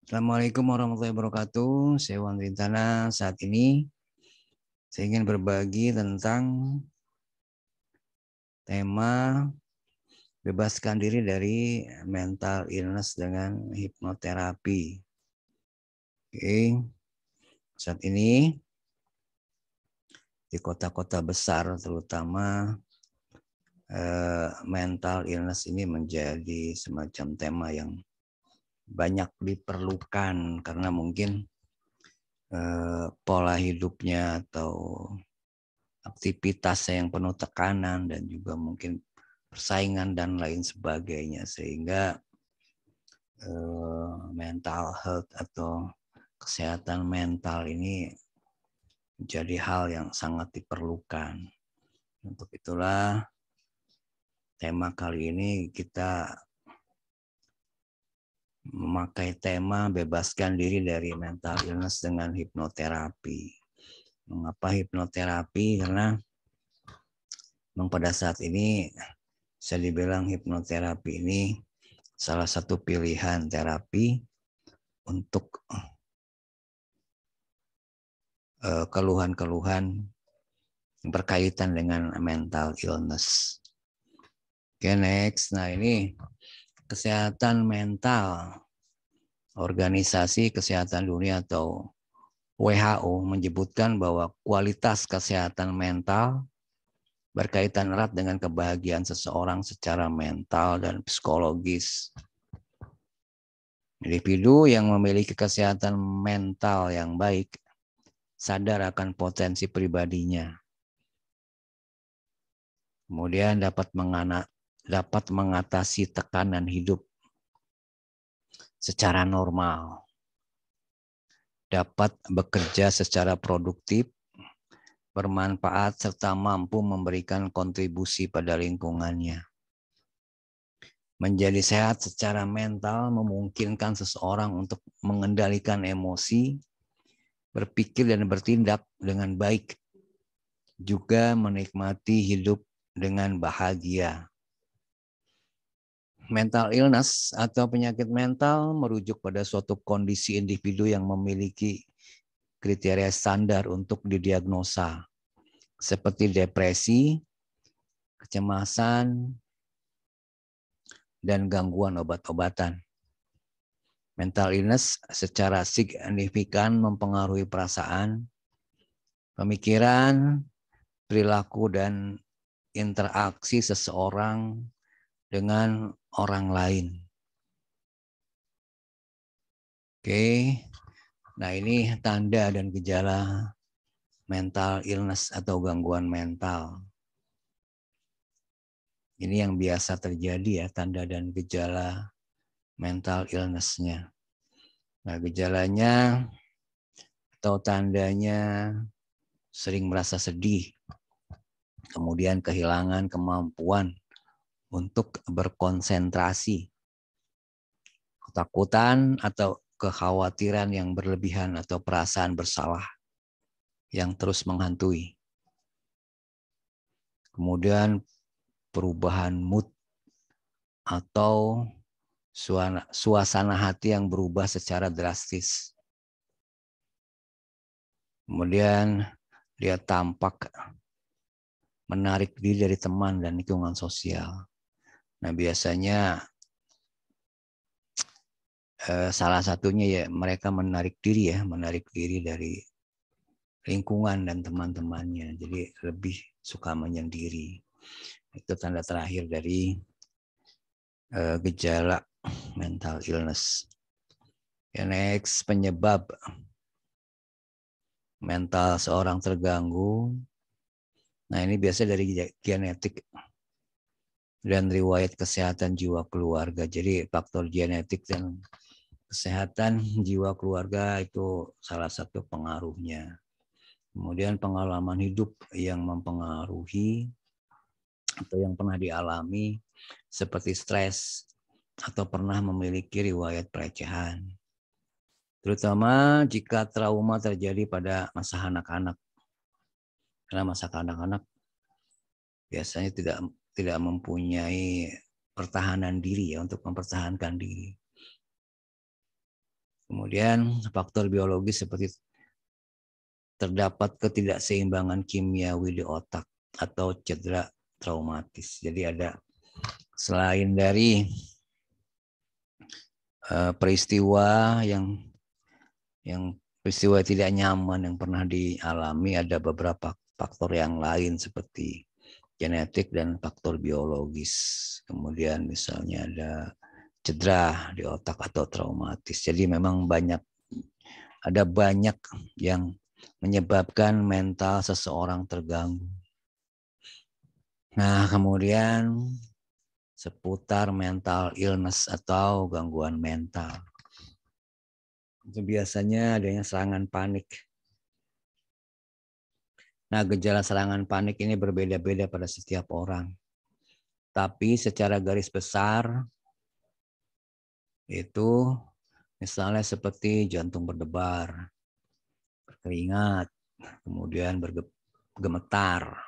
Assalamualaikum warahmatullahi wabarakatuh. Saya Wan Rintana. Saat ini saya ingin berbagi tentang tema bebaskan diri dari mental illness dengan hipnoterapi. Oke. Saat ini di kota-kota besar terutama mental illness ini menjadi semacam tema yang banyak diperlukan karena mungkin pola hidupnya atau aktivitasnya yang penuh tekanan dan juga mungkin persaingan dan lain sebagainya sehingga mental health atau kesehatan mental ini menjadi hal yang sangat diperlukan. Untuk itulah tema kali ini kita memakai tema bebaskan diri dari mental illness dengan hipnoterapi. Mengapa hipnoterapi? Karena memang pada saat ini saya dibilang hipnoterapi ini salah satu pilihan terapi untuk keluhan-keluhan berkaitan dengan mental illness. Oke, next. Nah, ini kesehatan mental. Organisasi Kesehatan Dunia atau WHO menyebutkan bahwa kualitas kesehatan mental berkaitan erat dengan kebahagiaan seseorang secara mental dan psikologis. Individu yang memiliki kesehatan mental yang baik sadar akan potensi pribadinya. Kemudian dapat mengatasi tekanan hidup secara normal. Dapat bekerja secara produktif, bermanfaat, serta mampu memberikan kontribusi pada lingkungannya. Menjadi sehat secara mental memungkinkan seseorang untuk mengendalikan emosi, berpikir dan bertindak dengan baik, juga menikmati hidup dengan bahagia. Mental illness atau penyakit mental merujuk pada suatu kondisi individu yang memiliki kriteria standar untuk didiagnosa, seperti depresi, kecemasan, dan gangguan obat-obatan. Mental illness secara signifikan mempengaruhi perasaan, pemikiran, perilaku, dan interaksi seseorang dengan orang lain. Oke, nah ini tanda dan gejala mental illness atau gangguan mental. Ini yang biasa terjadi ya, tanda dan gejala mental illness-nya. Nah, gejalanya atau tandanya sering merasa sedih, kemudian kehilangan kemampuan untuk berkonsentrasi, ketakutan atau kekhawatiran yang berlebihan atau perasaan bersalah yang terus menghantui. Kemudian perubahan mood atau suasana hati yang berubah secara drastis. Kemudian dia tampak menarik diri dari teman dan lingkungan sosial. Nah, biasanya salah satunya ya mereka menarik diri dari lingkungan dan teman-temannya. Jadi lebih suka menyendiri. Itu tanda terakhir dari gejala mental illness. Ya, next, penyebab mental seorang terganggu. Nah, ini biasa dari genetik dan riwayat kesehatan jiwa keluarga. Jadi faktor genetik dan kesehatan jiwa keluarga itu salah satu pengaruhnya. Kemudian pengalaman hidup yang mempengaruhi atau yang pernah dialami seperti stres atau pernah memiliki riwayat pelecehan. Terutama jika trauma terjadi pada masa anak-anak. Karena masa kanak-kanak biasanya tidak mempunyai pertahanan diri ya untuk mempertahankan diri. Kemudian faktor biologis seperti terdapat ketidakseimbangan kimiawi di otak atau cedera traumatis. Jadi ada selain dari peristiwa yang peristiwa tidak nyaman yang pernah dialami, ada beberapa faktor yang lain seperti genetik dan faktor biologis. Kemudian misalnya ada cedera di otak atau traumatis. Jadi memang ada banyak yang menyebabkan mental seseorang terganggu. Nah, kemudian seputar mental illness atau gangguan mental. Itu biasanya adanya serangan panik. Nah, gejala serangan panik ini berbeda-beda pada setiap orang. Tapi secara garis besar itu misalnya seperti jantung berdebar, berkeringat, kemudian bergemetar,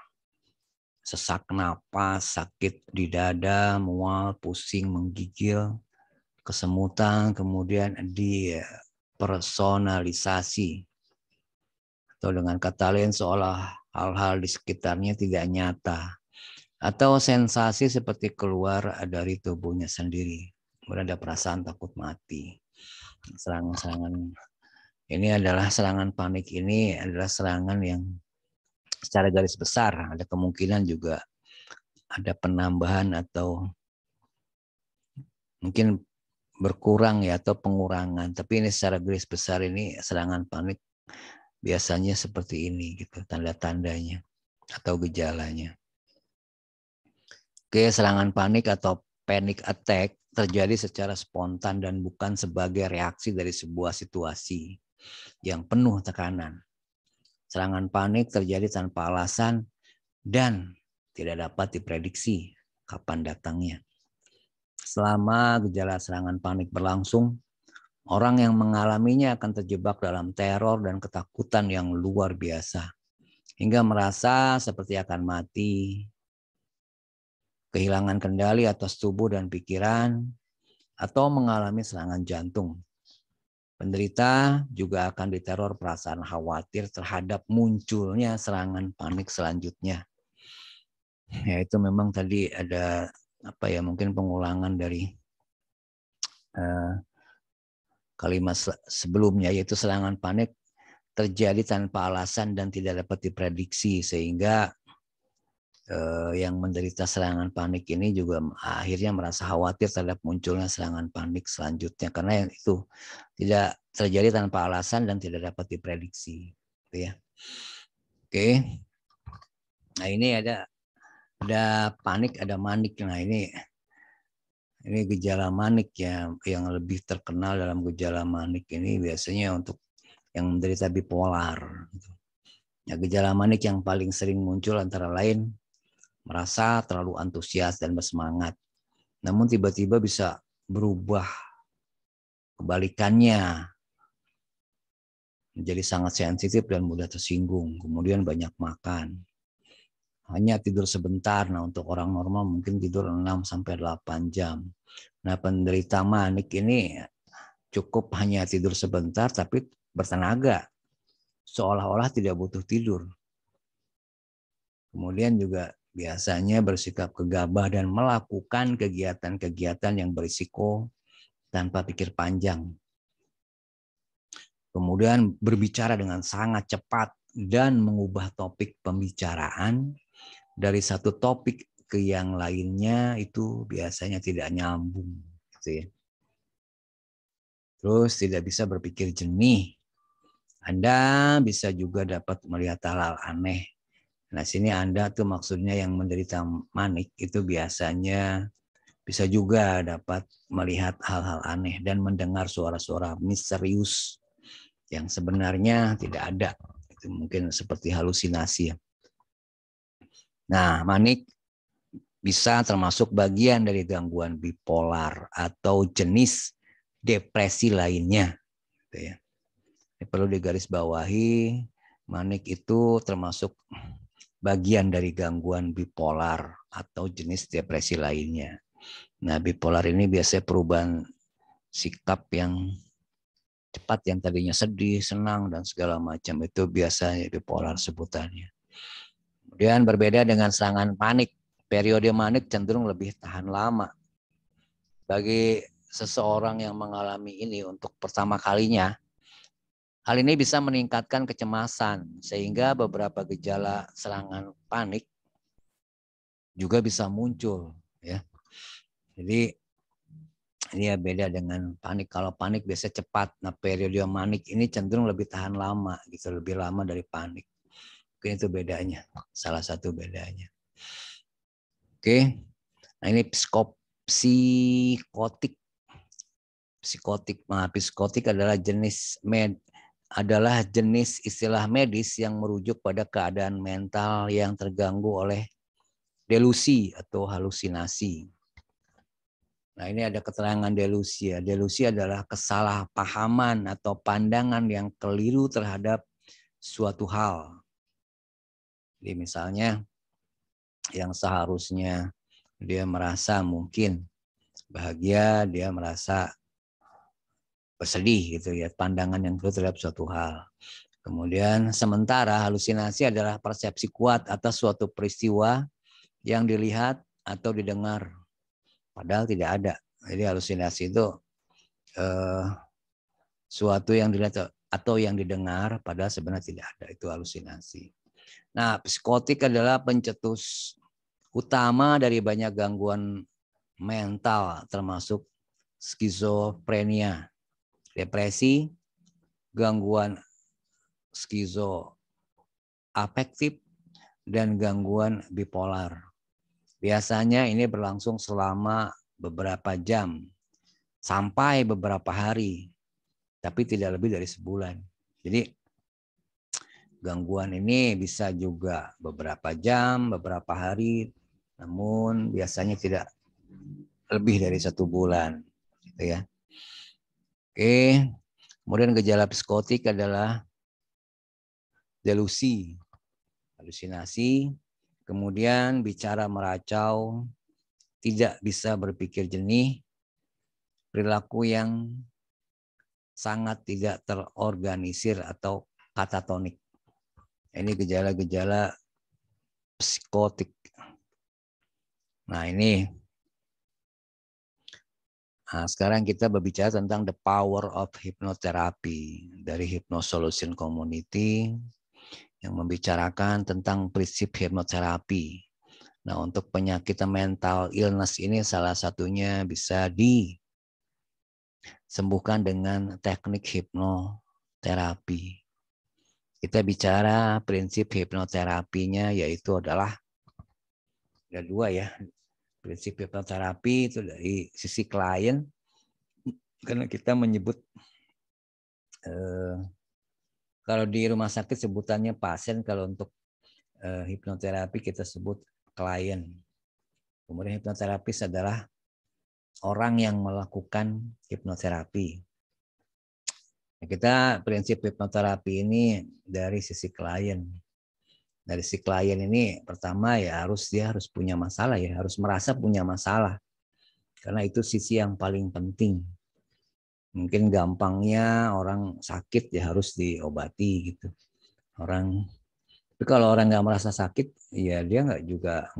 sesak napas, sakit di dada, mual, pusing, menggigil, kesemutan, kemudian depersonalisasi. Atau dengan kata lain seolah hal-hal di sekitarnya tidak nyata. Atau sensasi seperti keluar dari tubuhnya sendiri. Kemudian ada perasaan takut mati. Serangan-serangan ini adalah serangan panik, ini adalah serangan yang secara garis besar ada kemungkinan juga ada penambahan atau mungkin berkurang ya atau pengurangan. Tapi ini secara garis besar ini serangan panik biasanya seperti ini gitu tanda-tandanya atau gejalanya. Oke, serangan panik atau panic attack terjadi secara spontan dan bukan sebagai reaksi dari sebuah situasi yang penuh tekanan. Serangan panik terjadi tanpa alasan dan tidak dapat diprediksi kapan datangnya. Selama gejala serangan panik berlangsung, orang yang mengalaminya akan terjebak dalam teror dan ketakutan yang luar biasa, hingga merasa seperti akan mati, kehilangan kendali atas tubuh dan pikiran, atau mengalami serangan jantung. Penderita juga akan diteror perasaan khawatir terhadap munculnya serangan panik selanjutnya. Ya, itu memang tadi ada mungkin pengulangan dari kalimat sebelumnya, yaitu serangan panik terjadi tanpa alasan dan tidak dapat diprediksi, sehingga yang menderita serangan panik ini juga akhirnya merasa khawatir terhadap munculnya serangan panik selanjutnya, karena yang itu tidak terjadi tanpa alasan dan tidak dapat diprediksi. Ya. Oke. Nah, ini ada panik, ada manik. Nah, ini gejala manik ya, yang lebih terkenal dalam gejala manik ini biasanya untuk yang menderita bipolar. Ya, gejala manik yang paling sering muncul antara lain merasa terlalu antusias dan bersemangat, namun tiba-tiba bisa berubah kebalikannya, menjadi sangat sensitif dan mudah tersinggung, kemudian banyak makan, hanya tidur sebentar. Nah, untuk orang normal mungkin tidur 6-8 jam. Nah, penderita manik ini cukup hanya tidur sebentar tapi bertenaga, seolah-olah tidak butuh tidur. Kemudian juga biasanya bersikap gegabah dan melakukan kegiatan-kegiatan yang berisiko tanpa pikir panjang. Kemudian berbicara dengan sangat cepat dan mengubah topik pembicaraan dari satu topik ke yang lainnya, itu biasanya tidak nyambung. Gitu ya. Terus tidak bisa berpikir jernih. Anda bisa juga dapat melihat hal-hal aneh. Nah, sini Anda tuh maksudnya yang menderita manik itu biasanya bisa juga dapat melihat hal-hal aneh dan mendengar suara-suara misterius yang sebenarnya tidak ada. Itu mungkin seperti halusinasi. Nah, manik bisa termasuk bagian dari gangguan bipolar atau jenis depresi lainnya. Gitu ya. Ini perlu digarisbawahi, manik itu termasuk bagian dari gangguan bipolar atau jenis depresi lainnya. Nah, bipolar ini biasanya perubahan sikap yang cepat yang tadinya sedih, senang, dan segala macam. Itu biasanya bipolar sebutannya. Kemudian berbeda dengan serangan panik. Periode manik cenderung lebih tahan lama. Bagi seseorang yang mengalami ini untuk pertama kalinya, hal ini bisa meningkatkan kecemasan, sehingga beberapa gejala serangan panik juga bisa muncul. Ya. Jadi ini ya beda dengan panik. Kalau panik biasa cepat. Nah, periode manik ini cenderung lebih tahan lama, gitu, lebih lama dari panik. Mungkin itu bedanya, salah satu bedanya. Oke, nah ini psikotik. Psikotik adalah jenis istilah medis yang merujuk pada keadaan mental yang terganggu oleh delusi atau halusinasi. Nah, ini ada keterangan delusi. Delusi adalah kesalahpahaman atau pandangan yang keliru terhadap suatu hal. Jadi misalnya yang seharusnya dia merasa mungkin bahagia, dia merasa bersedih gitu ya, pandangan yang keliru terhadap suatu hal. Kemudian sementara halusinasi adalah persepsi kuat atas suatu peristiwa yang dilihat atau didengar, padahal tidak ada. Jadi halusinasi itu suatu yang dilihat atau yang didengar, padahal sebenarnya tidak ada. Itu halusinasi. Nah, psikotik adalah pencetus utama dari banyak gangguan mental, termasuk skizofrenia, depresi, gangguan skizoafektif, dan gangguan bipolar. Biasanya ini berlangsung selama beberapa jam sampai beberapa hari, tapi tidak lebih dari sebulan. Jadi gangguan ini bisa juga beberapa jam, beberapa hari, namun biasanya tidak lebih dari 1 bulan, gitu ya. Oke, kemudian gejala psikotik adalah delusi, halusinasi, kemudian bicara meracau, tidak bisa berpikir jernih, perilaku yang sangat tidak terorganisir atau katatonik. Ini gejala-gejala psikotik. Nah ini, sekarang kita berbicara tentang the power of hypnotherapy dari Hypnosolution Community yang membicarakan tentang prinsip hipnoterapi. Nah, untuk penyakit mental illness ini salah satunya bisa disembuhkan dengan teknik hipnoterapi. Kita bicara prinsip hipnoterapinya yaitu adalah ada 2 ya. Prinsip hipnoterapi itu dari sisi klien, karena kita menyebut kalau di rumah sakit sebutannya pasien, kalau untuk hipnoterapi kita sebut klien. Kemudian hipnoterapis adalah orang yang melakukan hipnoterapi. Kita prinsip hipnoterapi ini dari sisi klien. Dari si klien ini pertama ya dia harus punya masalah ya, harus merasa punya masalah. Karena itu sisi yang paling penting. Mungkin gampangnya orang sakit ya harus diobati gitu. Tapi kalau orang nggak merasa sakit, ya dia nggak juga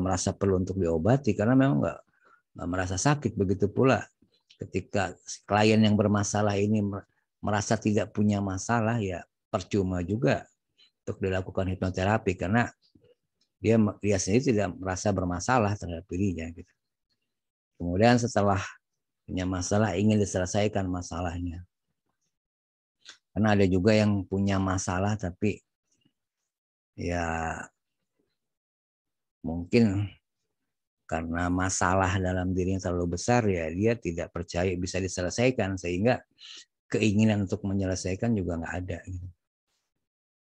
merasa perlu untuk diobati karena memang nggak merasa sakit. Begitu pula ketika klien yang bermasalah ini merasa tidak punya masalah, ya percuma juga untuk dilakukan hipnoterapi karena dia sendiri tidak merasa bermasalah terhadap dirinya gitu. Kemudian setelah punya masalah ingin diselesaikan masalahnya. Karena ada juga yang punya masalah tapi ya mungkin karena masalah dalam dirinya terlalu besar ya dia tidak percaya bisa diselesaikan sehingga keinginan untuk menyelesaikan juga nggak ada.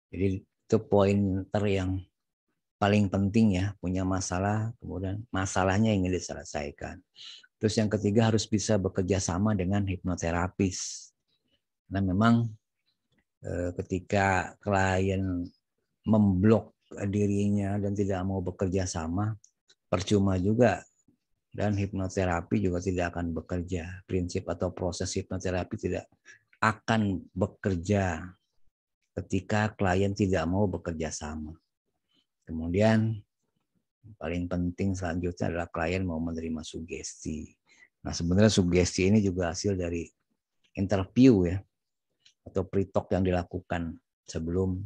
Jadi itu pointer yang paling penting ya, punya masalah kemudian masalahnya ingin diselesaikan. Terus yang ketiga harus bisa bekerja sama dengan hipnoterapis. Nah memang ketika klien memblok dirinya dan tidak mau bekerja sama, percuma juga dan hipnoterapi juga tidak akan bekerja. Prinsip atau proses hipnoterapi tidak akan bekerja ketika klien tidak mau bekerja sama. Kemudian paling penting selanjutnya adalah klien mau menerima sugesti. Nah, sebenarnya sugesti ini juga hasil dari interview ya, atau pre-talk yang dilakukan sebelum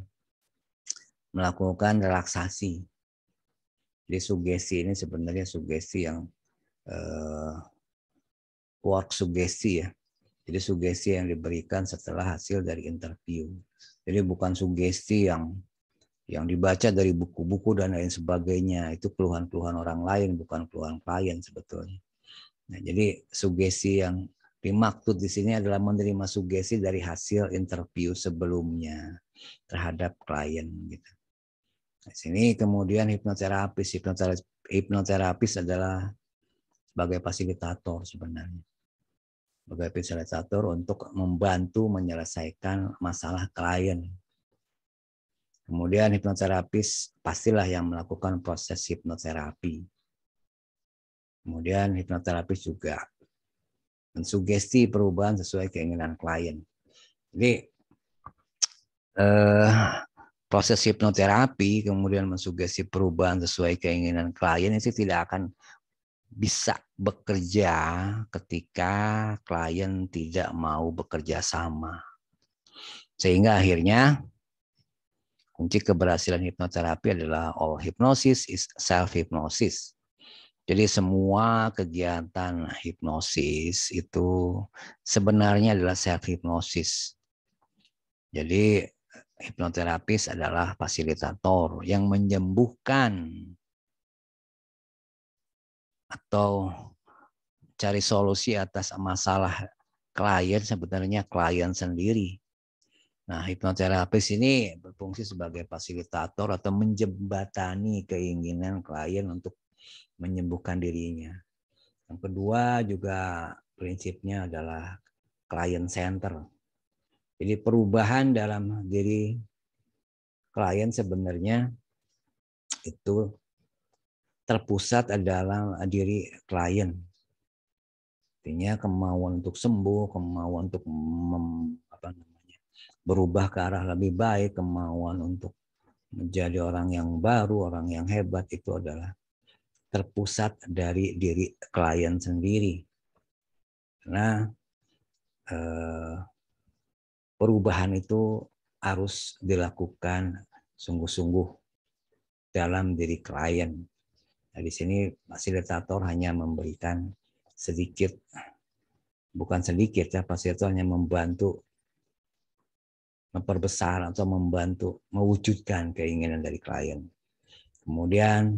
melakukan relaksasi. Jadi sugesti ini sebenarnya sugesti yang work sugesti ya. Jadi sugesti yang diberikan setelah hasil dari interview. Jadi bukan sugesti yang dibaca dari buku-buku dan lain sebagainya. Itu keluhan-keluhan orang lain, bukan keluhan klien sebetulnya. Nah, jadi sugesti yang dimaksud di sini adalah menerima sugesti dari hasil interview sebelumnya terhadap klien gitu. Di sini kemudian hipnoterapis adalah sebagai fasilitator sebenarnya. Sebagai fasilitator untuk membantu menyelesaikan masalah klien. Kemudian hipnoterapis pastilah yang melakukan proses hipnoterapi. Kemudian hipnoterapis juga mensugesti perubahan sesuai keinginan klien. Jadi proses hipnoterapi kemudian mensugesti perubahan sesuai keinginan klien itu tidak akan bisa bekerja ketika klien tidak mau bekerja sama. Sehingga akhirnya kunci keberhasilan hipnoterapi adalah all hypnosis is self-hypnosis. Jadi semua kegiatan hipnosis itu sebenarnya adalah self-hypnosis. Jadi hipnoterapis adalah fasilitator yang menyembuhkan atau cari solusi atas masalah klien, sebenarnya klien sendiri. Nah, hipnoterapis ini berfungsi sebagai fasilitator atau menjembatani keinginan klien untuk menyembuhkan dirinya. Yang kedua juga prinsipnya adalah client center. Jadi perubahan dalam diri klien sebenarnya itu terpusat dalam diri klien. Artinya kemauan untuk sembuh, kemauan untuk berubah ke arah lebih baik, kemauan untuk menjadi orang yang baru, orang yang hebat itu adalah terpusat dari diri klien sendiri. Karena perubahan itu harus dilakukan sungguh-sungguh dalam diri klien. Nah, di sini fasilitator hanya memberikan sedikit, bukan sedikit ya, fasilitator hanya membantu memperbesar atau membantu mewujudkan keinginan dari klien. Kemudian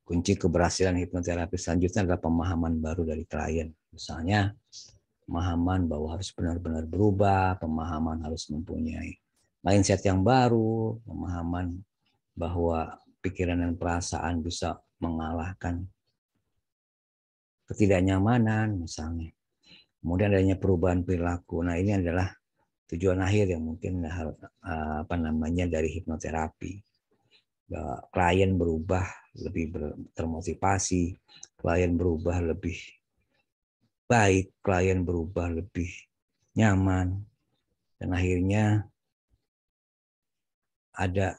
kunci keberhasilan hipnoterapi selanjutnya adalah pemahaman baru dari klien. Misalnya pemahaman bahwa harus benar-benar berubah, pemahaman harus mempunyai mindset yang baru, pemahaman bahwa pikiran dan perasaan bisa mengalahkan ketidaknyamanan misalnya. Kemudian adanya perubahan perilaku. Nah, ini adalah tujuan akhir yang mungkin dari hipnoterapi. Klien berubah lebih termotivasi, klien berubah lebih baik, klien berubah lebih nyaman, dan akhirnya ada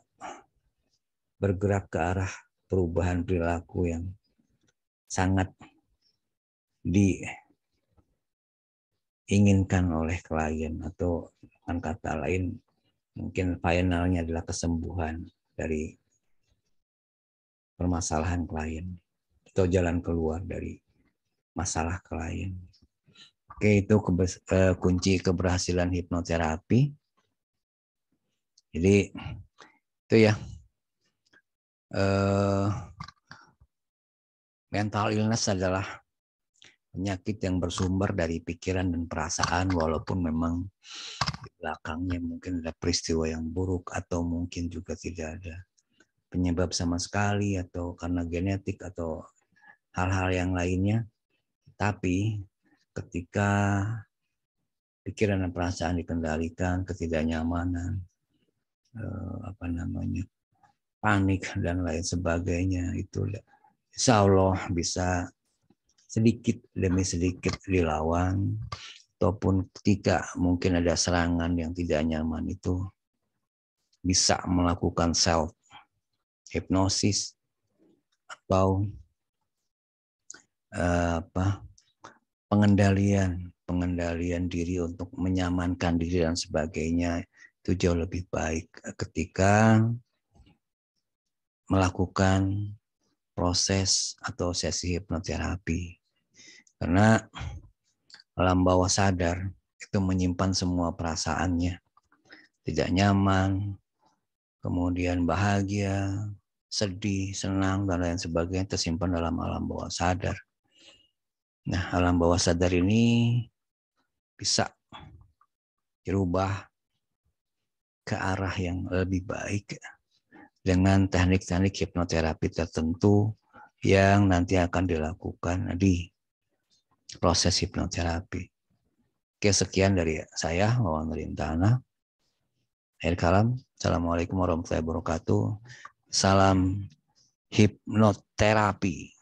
bergerak ke arah perubahan perilaku yang sangat diinginkan oleh klien, atau dengan kata lain mungkin finalnya adalah kesembuhan dari permasalahan klien atau jalan keluar dari masalah klien. Oke, itu kunci keberhasilan hipnoterapi. Jadi itu ya, mental illness adalah penyakit yang bersumber dari pikiran dan perasaan, walaupun memang di belakangnya mungkin ada peristiwa yang buruk atau mungkin juga tidak ada penyebab sama sekali atau karena genetik atau hal-hal yang lainnya. Tapi ketika pikiran dan perasaan dikendalikan, ketidaknyamanan, panik dan lain sebagainya, itu insya Allah bisa sedikit demi sedikit dilawan, ataupun ketika mungkin ada serangan yang tidak nyaman itu bisa melakukan self hipnosis atau pengendalian diri untuk menyamankan diri dan sebagainya, itu jauh lebih baik ketika melakukan proses atau sesi hipnoterapi. Karena alam bawah sadar itu menyimpan semua perasaannya, tidak nyaman, kemudian bahagia, sedih, senang, dan lain sebagainya tersimpan dalam alam bawah sadar. Nah, alam bawah sadar ini bisa dirubah ke arah yang lebih baik dengan teknik-teknik hipnoterapi tertentu yang nanti akan dilakukan di proses hipnoterapi. Oke, sekian dari saya, Wawan Rintana. Akhir kalam, Assalamualaikum warahmatullahi wabarakatuh. Salam hipnoterapi.